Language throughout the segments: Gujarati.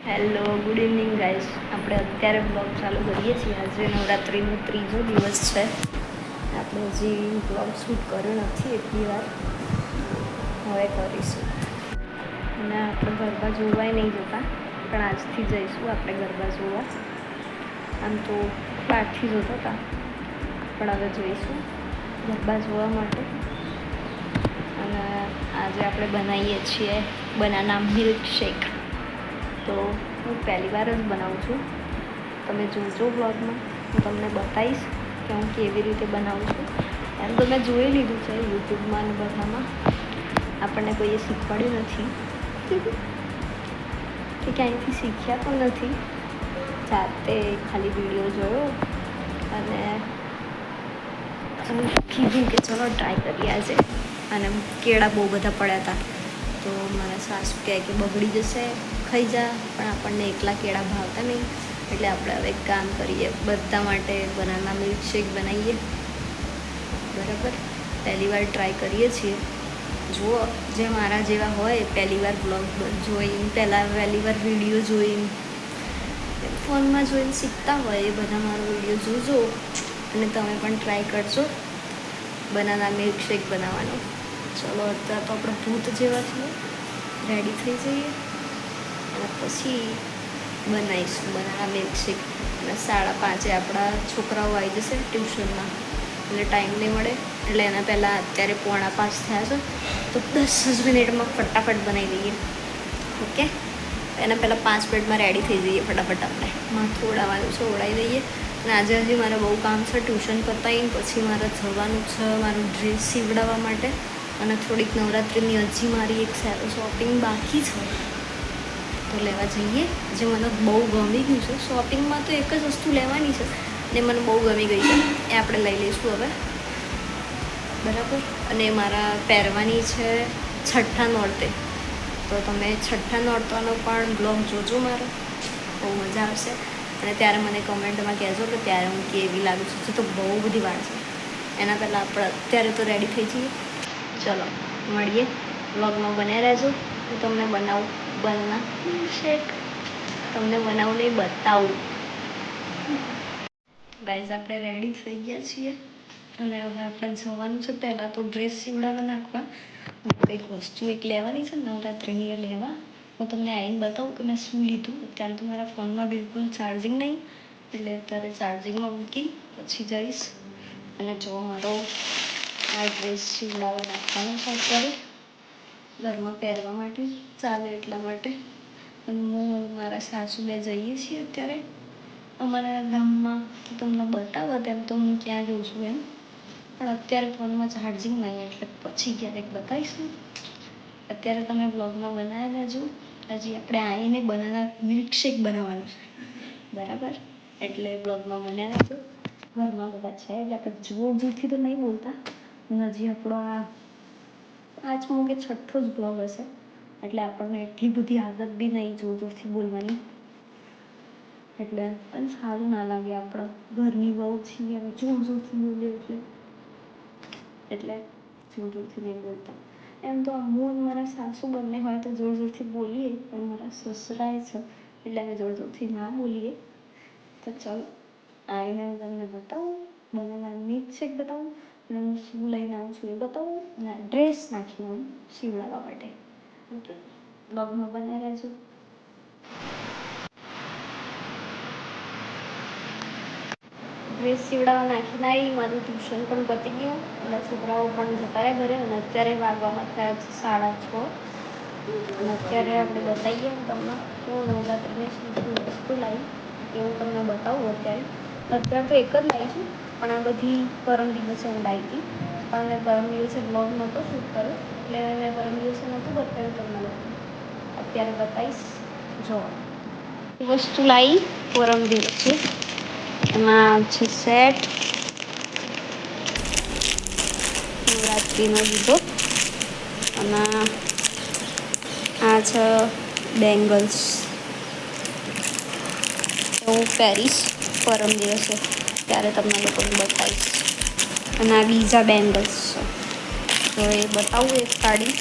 Hello, good evening guys. આપણે અત્યારે બ્લોગ ચાલુ કરીએ છીએ. આજે નવરાત્રિનો ત્રીજો દિવસ છે. આપણે હજી બ્લોગ શૂટ કર્યો નથી એટલી વાર, હવે કરીશું. અને આપણે ગરબા જોવાય નહીં જતા, પણ આજથી જઈશું આપણે ગરબા જોવા. આમ તો બહારથી જોતા હતા, પણ હવે જઈશું ગરબા જોવા માટે. અને આજે આપણે બનાવીએ છીએ બનાના મિલ્ક શેક. તો હું પહેલી વાર જ બનાવું છું. તમે જોજો બ્લોગમાં, હું તમને બતાવીશ કે હું કેવી રીતે બનાવું છું. એમ તો મેં જોઈ લીધું છે યુટ્યુબમાં અને બધામાં, આપણને કોઈએ શીખવાડ્યું નથી કે ક્યાંયથી શીખ્યા પણ નથી. જાતે ખાલી વિડીયો જોયો અને કીધું કે ચલો ટ્રાય કરીએ આજે. અને કેળા બહુ બધા પડ્યા હતા, તો મારા સાસુ કહે કે બગડી જશે, ખાઈ જા. પણ આપણને એકલા કેળા ભાવતા નહીં, એટલે આપણે હવે એક કામ કરીએ, બધા માટે બનાના મિલ્કશેક બનાવીએ. બરાબર, પહેલી વાર ટ્રાય કરીએ છીએ. જુઓ, જે મારા જેવા હોય પહેલી વાર બ્લોગ જોઈને, પહેલી વાર વિડીયો જોઈને, ફોનમાં જોઈને શીખતા હોય, એ બધા મારો વિડીયો જોજો અને તમે પણ ટ્રાય કરજો બનાના મિલ્કશેક બનાવવાનો. ચલો, અત્યારે તો આપણે ભૂત જેવા છીએ, રેડી થઈ જઈએ અને પછી બનાવીશું બનાના મિલ્કશેક. અને 5:30 આપણા છોકરાઓ આવી જશે ટ્યુશનમાં, એટલે ટાઈમ નહીં મળે. એટલે એના પહેલાં અત્યારે 4:45 થયા છે, તો 10 જ મિનિટમાં ફટાફટ બનાવી દઈએ. ઓકે, એના પહેલાં 5 મિનિટમાં રેડી થઈ જઈએ ફટાફટ. આપણે માથું ઓળાવવાનું છે, ઓળાવી દઈએ. અને આજે હજી મારે બહુ કામ છે. ટ્યુશન પતાવીને પછી મારે જવાનું છે મારું ડ્રેસ સીવડાવવા માટે. અને થોડીક નવરાત્રિની હજી મારી એક શોપિંગ બાકી છે, તો લેવા જઈએ. જે મને બહુ ગમી ગયું છે શોપિંગમાં, તો એક જ વસ્તુ લેવાની છે ને મને બહુ ગમી ગઈ છે, એ આપણે લઈ લઈશું હવે. બરાબર, અને મારા પહેરવાની છે 6ઠ્ઠા નોરતે. તો તમે 6ઠ્ઠા નોરતાનો પણ બ્લોગ જોજો મારો, બહુ મજા આવશે. અને ત્યારે મને કમેન્ટમાં કહેજો કે ત્યારે હું કેવી લાગુ છું. તો બહુ બધી વાર છે, એના પહેલાં આપણે અત્યારે તો રેડી થઈ જઈએ. ચલો મળીએ, બ્લોગમાં બન્યા રહેજો. હું તમને બનાવું બનાના શેક, તમને બનાવું નહીં બતાવું. ગાઈઝ, આપણે રેડી થઈ ગયા છીએ અને હવે આપણે જવાનું છે. પહેલાં તો ડ્રેસ સીવડાવવા નાખવા. કંઈક વસ્તુ એક લેવાની છે નવરાત્રિની, એ લેવા. હું તમને આવીને બતાવું કે મેં શું લીધું. અત્યારે તો મારા ફોનમાં બિલકુલ ચાર્જિંગ નહીં, એટલે અત્યારે ચાર્જિંગમાં મૂકી પછી જઈશ. અને જો મારો આ ડ્રેસ સીવડાવવા નાખવાનો છે અત્યારે, ઘરમાં પહેરવા માટે ચાલે એટલા માટે. અને હું મારા સાસુ બે જઈએ છીએ અત્યારે અમારા ગામમાં. તો તમને બતાવો તેમ તો હું ક્યાં જઉં છું એમ, પણ અત્યારે ફોનમાં ચાર્જિંગ નહીં, એટલે પછી ક્યારેક બતાવીશું. અત્યારે તમે બ્લોગમાં બનાવ્યા રહેજો. હજી આપણે આવીને બનાના મિલ્કશેક બનાવવાનું છે, બરાબર? એટલે બ્લોગમાં બન્યા રહેજો. ઘરમાં બધા છે એટલે આપણે જોર જોરથી તો નહીં બોલતા. હજી આપણો આ 5મો કે 6ઠ્ઠો જ બ્લોગ હશે, એટલે આપણને એટલી બધી આદત બી નહીં જોર જોરથી બોલવાની. એટલે પણ સારું ના લાગે, આપણે ઘરની બહુ છીએ હવે જોર જોરથી બોલીએ એટલે જોર જોરથી નહીં બોલતા. એમ તો હું અને મારા સાસુ બંને હોય તો જોર જોરથી બોલીએ, પણ મારા સસરાએ છે એટલે અમે જોર જોરથી ના બોલીએ. તો ચલો, આવીને હું તમને બતાવું, બનાના મિલ્કશેક બતાવું, અને હું શું લઈને આવું છું એ બતાવું, અને ડ્રેસ નાખીને હું સીવડાવવા માટે. ઓકે, બ્લોગમાં બન્યા રહેજો. ડ્રેસ સીવડાવવા નાખીને આવી, મારું ટ્યુશન પણ પતી ગયું અને છોકરાઓ પણ જતા રહ્યા ઘરે. અને અત્યારે વાગવામાં થયા છે 6:30. અને અત્યારે આપણે બતાવીએ તમને કે હું નવરાત્રિની શું શું વસ્તુ લાવી, એ હું તમને બતાવું. અત્યારે તો એક જ લાવી છું, પણ આ બધી પરમ દિવસે હું લાવી હતી. પણ મેં પરમ દિવસે બ્લોગ નહોતો શૂટ કર્યો, એટલે મેં પરમ દિવસે નહોતું બતાવ્યું તમને. અત્યારે બતાવીશ. જો વસ્તુ લાવી પરમ દિવસે, એમાં છે સેટ નવરાત્રિનો લીધો, અને આ છે બેંગલ્સ. હું પહેરીશ પરમ દિવસે, ત્યારે તમને લોકોને બતાવીશ. અને આ બીજા બેંગલ્સ છે, તો એ બતાવું એક કાઢી.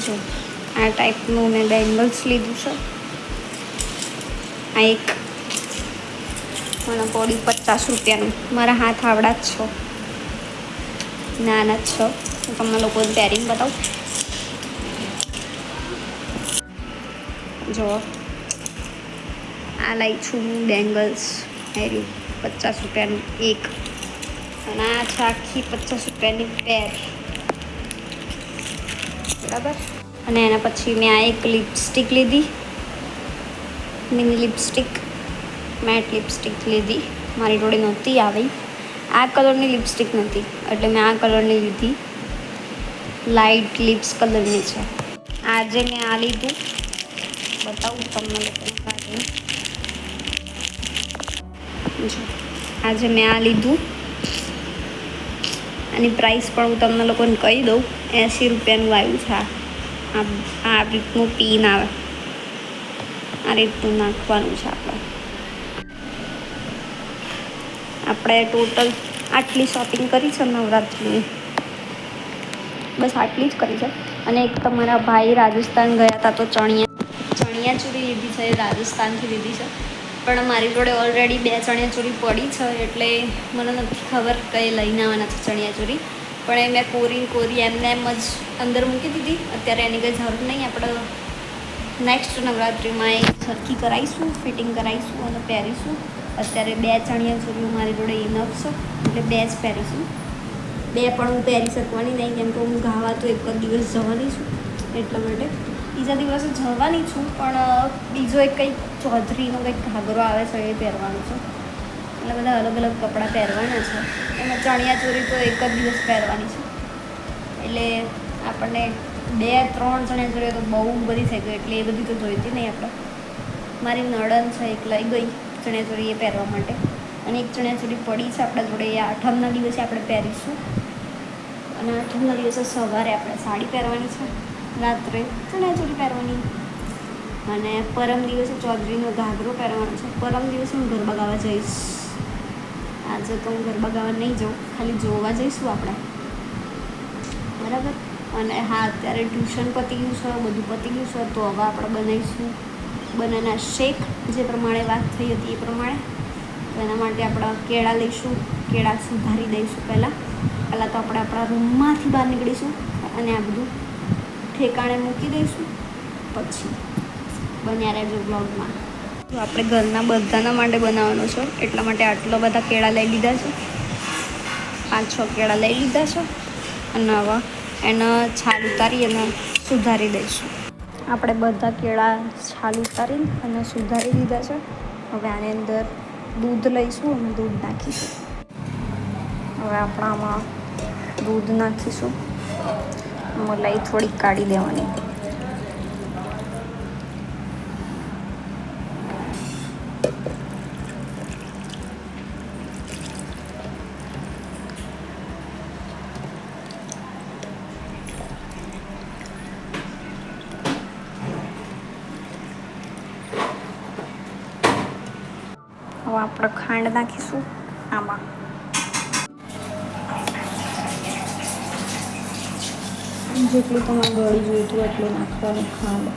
જો આ ટાઈપનું મેં બેંગલ્સ લીધું છે. આ એક મને પડી 50 રૂપિયાનું. મારા હાથ આવડા જ છો, નાના જ છો. હું તમને લોકોને પહેરીને બતાવું. જો આ લાવી છું હું બેંગલ્સ, હેર્યું 50 રૂપિયાનું એક, અને આ છે આખી 50 રૂપિયાની પેર, બરાબર. અને એના પછી મેં આ એક લિપસ્ટિક લીધી, મિની લિપસ્ટિક, મેટ લિપસ્ટિક લીધી. મારી જોડે નહોતી આવી, આ કલરની લિપસ્ટિક નથી, એટલે મેં આ કલરની લીધી. લાઇટ લિપ્સ કલરની છે. આજે મેં આ લીધું, બતાવું તમને લોકોને કાઢીને. આજે મેં આ લીધું. આની પ્રાઇસ પણ હું તમને લોકોને કહી દઉં, 80 રૂપિયાનું આવ્યું છે. આ રીતનું પિન આવે, આ રીતનું નાખવાનું છે. આપણે ટોટલ આટલી શોપિંગ કરી છે નવરાત્રિની, બસ આટલી જ કરી છે. અને એક તમારા ભાઈ રાજસ્થાન ગયા હતા તો ચણિયાચોળી લીધી છે, રાજસ્થાનથી લીધી છે. પણ મારી જોડે ઓલરેડી 2 ચણિયાચોળી પડી છે, એટલે મને નથી ખબર કઈ લઈને આવવાના છે ચણિયાચોળી. પણ એ મેં કોરી એમને એમ જ અંદર મૂકી દીધી. અત્યારે એની કંઈ જરૂર નહીં. આપણે નેક્સ્ટ નવરાત્રિમાં એ સરખી કરાવીશું, ફિટિંગ કરાવીશું અને પહેરીશું. અત્યારે 2 ચણિયાચોળીઓ મારી જોડે ઇનફ છે, એટલે 2 જ પહેરીશું. 2 પણ હું પહેરી શકવાની નહીં, કેમ કે હું ગાવા તો એક જ દિવસ જવાની છું, એટલા માટે. બીજા દિવસે જવાની છું, પણ બીજો એક કંઈક ચૌધરીનો કંઈક ઘાઘરો આવે છે, એ પહેરવાનો છે. એટલે બધા અલગ અલગ કપડાં પહેરવાના છે. એમાં ચણિયાચોળી તો એક જ દિવસ પહેરવાની છે, એટલે આપણને 2-3 ચણિયાચોળીઓ તો બહુ બધી થઈ ગઈ, એટલે એ બધી તો જોઈતી નહીં આપણે. મારી નણંદ છે એક લઈ ગઈ ચણિયાચોળી એ પહેરવા માટે, અને એક ચણિયાચોળી પડી છે આપણા જોડે. એ 8મના દિવસે આપણે પહેરીશું, અને 8મના દિવસે સવારે આપણે સાડી પહેરવાની છે, રાત્રે ચણિયાચોળી પહેરવાની, અને પરમ દિવસે ચૌધરીનો ઘાઘરો પહેરવાનો છે. પરમ દિવસે હું ગરબા ગાવા જઈશ. આજે તો હું ગરબા ગાવા નહીં જાઉં, ખાલી જોવા જઈશું આપણે, બરાબર. અને હા, અત્યારે ટ્યુશન પતી ગયું છે, બધું પતી ગયું છે. તો હવે આપણે બનાવીશું બનાના શેક, જે પ્રમાણે વાત થઈ હતી એ પ્રમાણે. તો એના માટે આપણે કેળા લઈશું, કેળા સુધારી દઈશું. પહેલાં તો આપણે આપણા રૂમમાંથી બહાર નીકળીશું અને આ બધું ઠેકાણે મૂકી દઈશું. પછી બન્યા રહેજો બ્લોગમાં. તો આપણે ઘરના બધાના માટે બનાવવાનો છે, એટલા માટે આટલા બધા કેળા લઈ લીધા છે. 5-6 કેળા લઈ લીધા છે, અને હવે એને છાલ ઉતારી અને સુધારી દઈશું. આપણે બધા કેળા છાલ ઉતારી અને સુધારી દીધા છે. હવે આની અંદર દૂધ લઈશું અને દૂધ નાખીશું. હવે આપણામાં દૂધ નાખીશું, મલાઈ થોડીક કાઢી દેવાની. હવે આપણે ખાંડ નાખીશું આમાં. જેટલું તમારે ગળી જોઈતું એટલું નાખવાનું ખાંડ.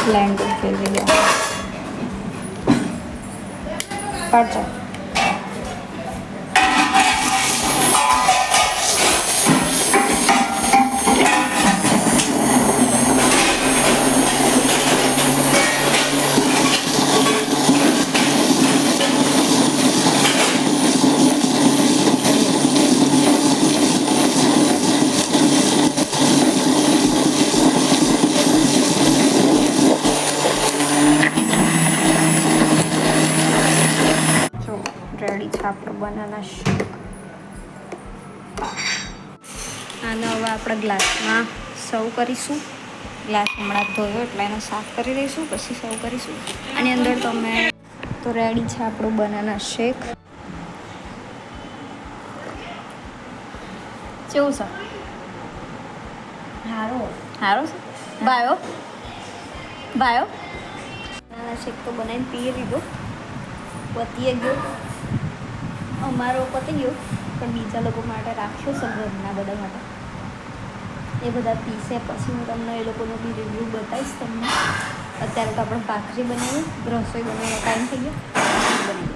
બ્લેન્ડ કરી દો. પાડજો. રેડી છે આપણો બનાના શેક. આને હવે આપણે ગ્લાસમાં સર્વ કરીશું. ગ્લાસ હમણાં ધોયો એટલે એને સાફ કરી દઈશું, પછી સર્વ કરીશું. આની અંદર તમે તો રેડી છે આપણો બનાના શેક. કેવું છે? હારો છે ભાઈઓ બનાના શેક તો બનાવીને પી લીધો. પતીએ ગયો, અમારો પતી ગયો, પણ બીજા લોકો માટે રાખ્યો છે, ઘરના બધા માટે. એ બધા પીસે પછી હું તમને એ લોકોનો બી રિવ્યૂ બતાવીશ તમને. અત્યારે તો આપણે ભાખરી બનાવીએ, રસોઈ બનાવવાનો ટાઈમ થઈ ગયો, બનાવીએ.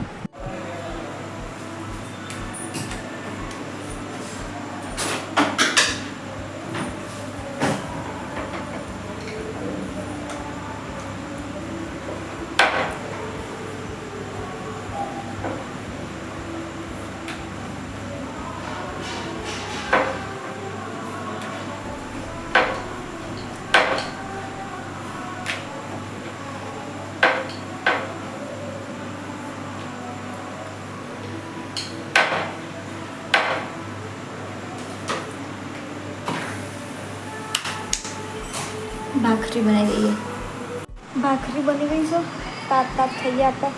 ભાખરી બનાવી દઈએ. ભાખરી બની ગઈ છે, તાપ થઈ ગયા હતા.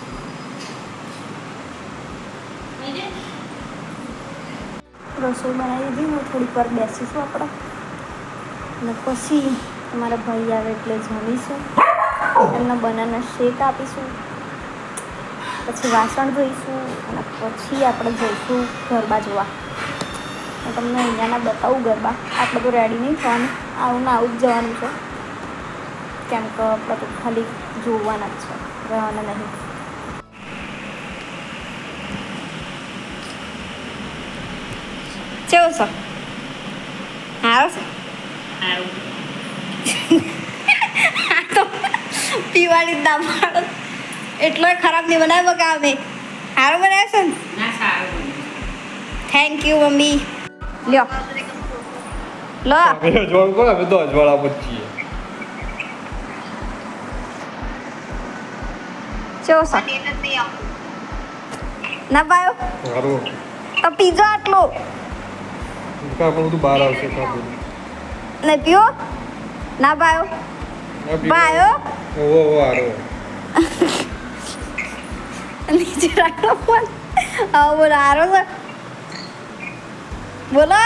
રસોઈ બનાવી દીધી. હું થોડીક વાર બેસીશું આપણે, અને પછી અમારા ભાઈ આવે એટલે જમીશું, એમને બનાના શેક આપીશું, પછી વાસણ ધોઈશું, અને પછી આપણે જઈશું ગરબા જોવા. હું તમને અહીંયાના બતાવું ગરબા. આપણે તો રેડી નહીં થવાનું, આવું ને આવું જ જવાનું છે, કેમ કે આપણે તો ખાલી જોવાના જ છે, રહેવાના નહીં. કેવું છે? સારું છે. આ તો પીવાની દામ એટલો ખરાબ નહીં બનાવ્યો કે અમે સારું બનાવ્યો છે ને. Thank you mummy. લ્યો લો જોડ કરો, અમે તો અજવાળા પર છીએ. કેવો છે? ના પાયો સારું તો પીજો આટલો. આપણે બધું બહાર આવશે ખાધું નહીં પીવો? ના પાયો પાયો ઓહો સારું. નીચે રાખો ફોન. હા બોલો, સારો છે. બોલો.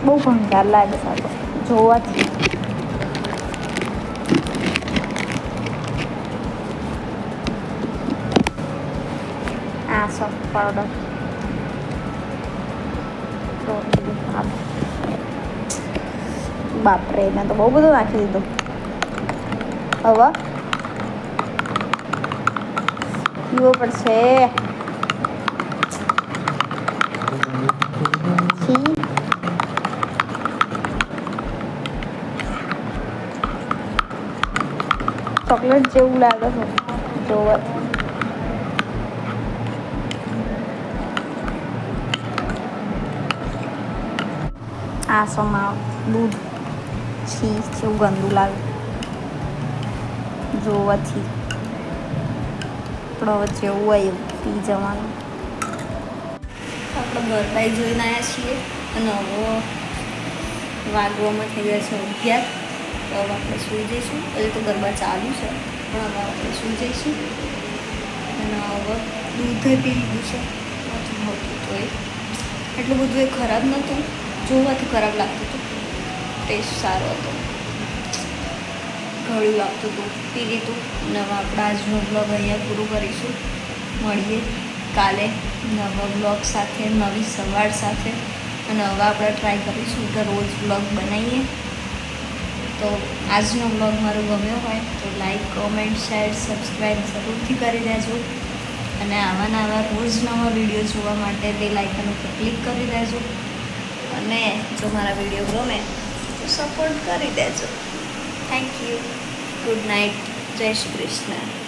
બહુ ભંગાર લાગે સારું જોવાથી. આ સોફ્ટ પાવડર બાપરે, મેં તો બહુ બધું નાખી દીધું. હવે પીવો પડશે. ચોકલેટ જેવું લાગે છે જોવાથી. આ સમા દૂધ છી જેવું ગંદુ લાગે જોવાથી. પણ હવે જેવું હોય એવું પી જવાનું. આપણે ગરબાઈ જોઈને આવ્યા છીએ, અને હવે વાગવામાં થઈ ગયા છે 11. તો હવે આપણે સૂઈ જઈશું. હજુ તો ગરબા ચાલુ છે પણ હવે આપણે સૂઈ જઈશું. અને હવે દૂધ પી લીધું છે નથી હોતું તો એ એટલું બધું એ ખરાબ નહોતું, જોવાથી ખરાબ લાગતું હતું, ટેસ્ટ સારો હતો, ઘડું લાગતું હતું, પી લીધું. અને હવે આપણે આજનો બ્લોગ અહીંયા પૂરું કરીશું. મળીએ કાલે નવા બ્લોગ સાથે, નવી સવાર સાથે. અને હવે આપણે ટ્રાય કરીશું કે રોજ બ્લોગ બનાવીએ. તો આજનો બ્લોગ મારો ગમ્યો હોય તો લાઈક, કોમેન્ટ, શેર, સબસ્ક્રાઈબ જરૂરથી કરી દેજો. અને આવા રોજ નવા વિડીયો જોવા માટે બેલ આઇકન ઉપર ક્લિક કરી દેજો. અને જો મારા વિડીયો ગમે તો સપોર્ટ કરી દેજો. Thank you. Good night. જય શ્રી કૃષ્ણ.